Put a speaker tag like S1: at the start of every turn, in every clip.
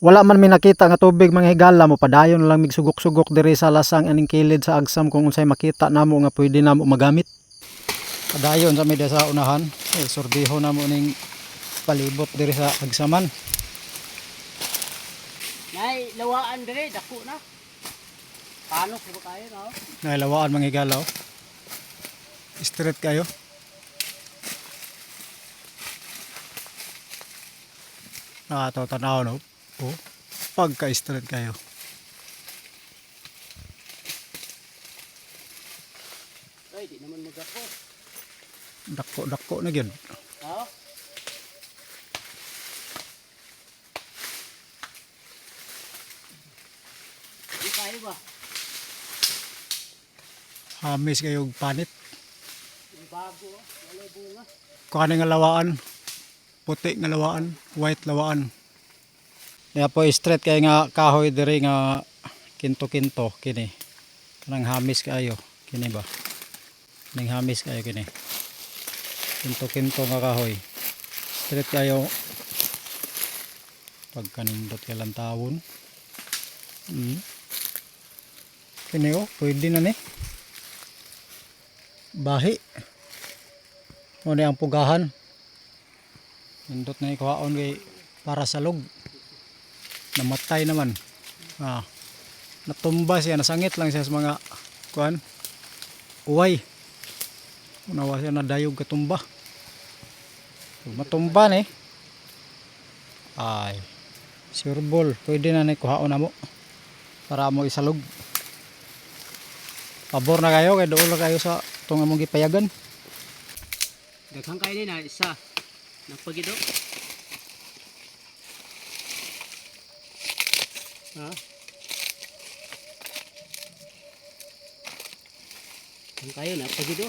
S1: Wala man may nakita nga tubig mga higala mo padayon lang mig sugok-sugok diri sa lasang aning kilid sa agsam kung unsay makita namo nga pwede namo magamit. Padayon sa media sa unahan, sordiho namo ning palibot diri sa agsaman.
S2: Nay lawaan dire dako na. Paano ko kayo no?
S1: Nailawaan mga higala. Straight kayo. Ito tanaw no. Oh, pagka-straight kayo.
S2: Ay, di naman magako.
S1: Dako-dako na gyud.
S2: Ha? Di kayo ba?
S1: Hamis kayo og panit.
S2: Yung bago, wala bunga.
S1: Kani nga lawaan. Puti nga lawaan, white lawaan. Kaya po straight kay nga kahoy diri nga kinto-kinto kini. Kanang hamis kayo kini ba? Ning hamis kayo kini. Kinto-kinto nga kahoy. Straight kayo pagkanindot kay lantawon. Kini oh, pwede na ni. Bahi. Mo ni ang pugahan. Nindot na ikuhaon kay para sa log. Namatay naman. Natumba siya, nasangit lang siya sa mga kuan. Uway. Unawa siya nadayog katumba. Pag matumba ni. Ay. Sureball, pwede na ni kuhaon namo para mo isalog. Pabor na kayo kay dool na kayo sa tong among gipayagan.
S2: Daghang kayo din na isa. Nagpagido. Ha? Ang kayo na pagido.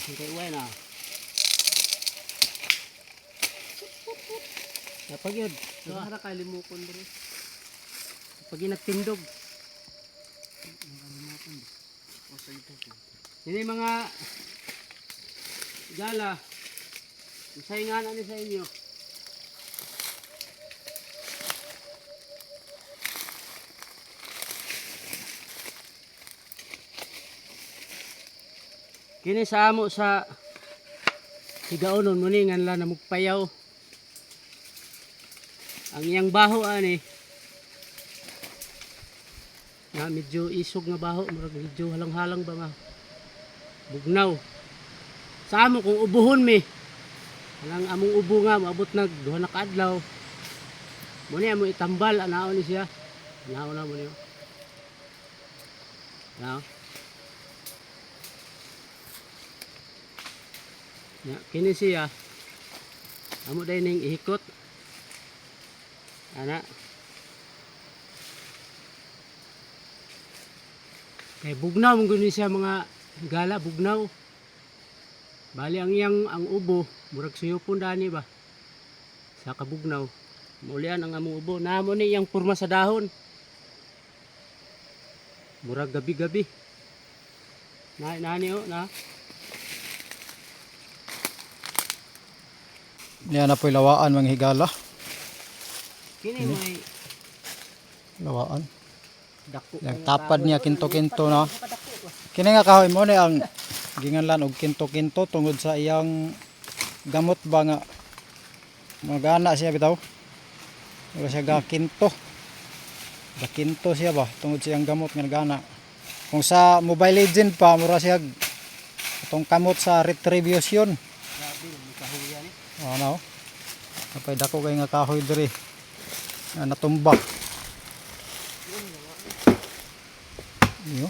S2: Ang kayo uwi na. Napagyod. Nahara kayo limukon dito. Pag nagtindog. Ini mga gala. Isay nga na ni sa inyo. Kini sa amo sa higaonon mo ni nga nila namugpayaw. Ang iyang baho ani nga medyo isog nga baho, murag medyo halang-halang ba nga bugnaw. Sa amo kung ubuhon mi. Ang among ubo nga maabot nag duha na ka adlaw. Mo ni amo itambal anaon ni siya. Anaon na mo niyo. Now. Ya, kini siya. Amo day ning ihikot. Ana. Kay bugnaw mong guni siya mga gala bugnaw. Bali ang iyang ang ubo murag suyupon dani ba. Sa kabugnaw. Maulian ang among ubo. Namo ni iyang porma sa dahon. Murag gabi-gabi. Nani o na.
S1: Yan na po lawaan mga higala.
S2: Kini may
S1: Lawaan.
S2: dako.
S1: Nagtapad niya kinto-kinto na. Kini nga kahoy mo ni ang ginganlan og kinto-kinto tungod sa iyang gamot ba nga magana siya bitaw. Wala siya gakinto. Gakinto siya ba tungod sa iyang gamot nga nagana. Kung sa Mobile Legend pa mura siya itong kamot sa retribution.
S2: Grabe may kahuyan ni.
S1: Ano? Kapay dako kay nga kahoy diri. Natumba. Iyo.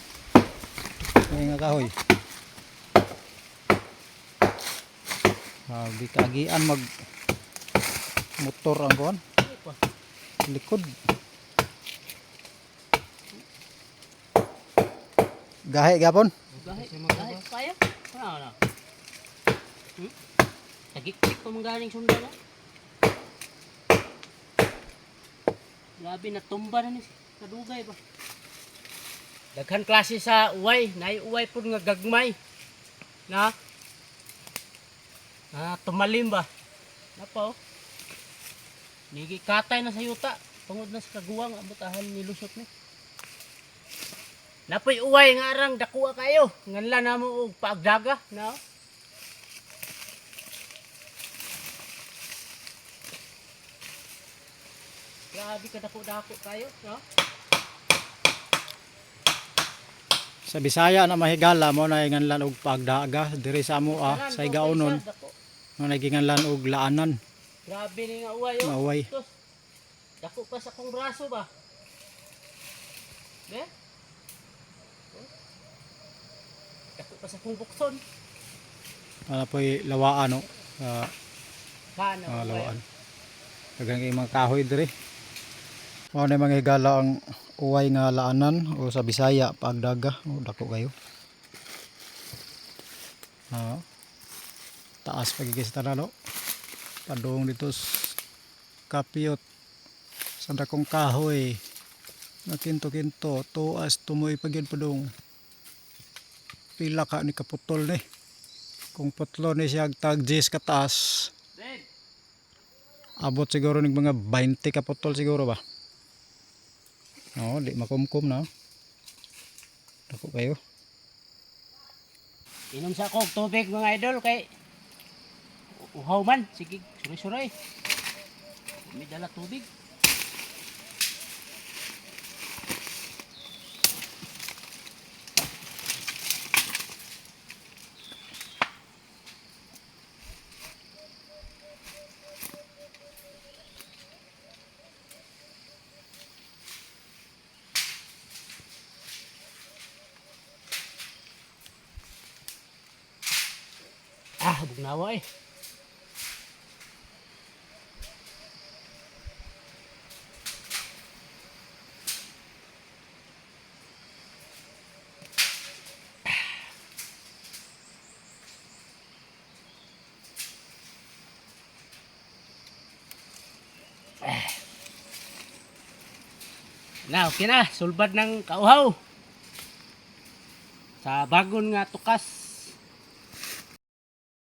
S1: Kay nga kahoy. Bikagian mag motor ang kuan. Likod. Gahe gapon.
S2: Gahi kaya? Ano na? Tagik-tik pa mga galing sunda na. Grabe na tumba na ni kadugay ba. Daghan klase sa uway, nay uway pud nga gagmay. Na tumalim ba? Napa oh. Nigi katay na sa yuta. Tungod na sa kaguwang abutahan ni lusot ni. Napoy uway nga arang dakuha kayo. Nganla na mo og paagdaga, no? Grabe ka dako-dako kayo, no?
S1: Sa Bisaya na mahigala mo na inganlan og pagdaga diri sa amo sa Igaunon
S2: Dako.
S1: na naginganlan og laanan.
S2: Grabe ni nga uway, oh.
S1: Mauway.
S2: Tos, dako pa sa kong braso ba? Be? Oh. Dako pa sa kong bukson.
S1: Ano po'y lawaan no.
S2: Kana, uway.
S1: Lawaan. Daghang kay mga kahoy diri. Mao na mga higala ang uway nga laanan o sa Bisaya pagdaga. O dako kayo. Taas pagigis tanalo. Padung dito kapiyot sa dakong kahoy. Nakinto-kinto tuas tumoy pagyan padung. Pila ka ni kaputol ni. Kung putlo ni siya tag 10 ka taas.
S2: Ben,
S1: Abot siguro ng mga 20 ka putol siguro ba. Oo, di makumkum na. Dako kayo.
S2: inom sa kong tubig mga idol kay uhaw man. Sige, suray-suray. May dala tubig. Bugnawa eh. Na, okay na. Sulbad ng kauhaw. Sa bagon nga tukas.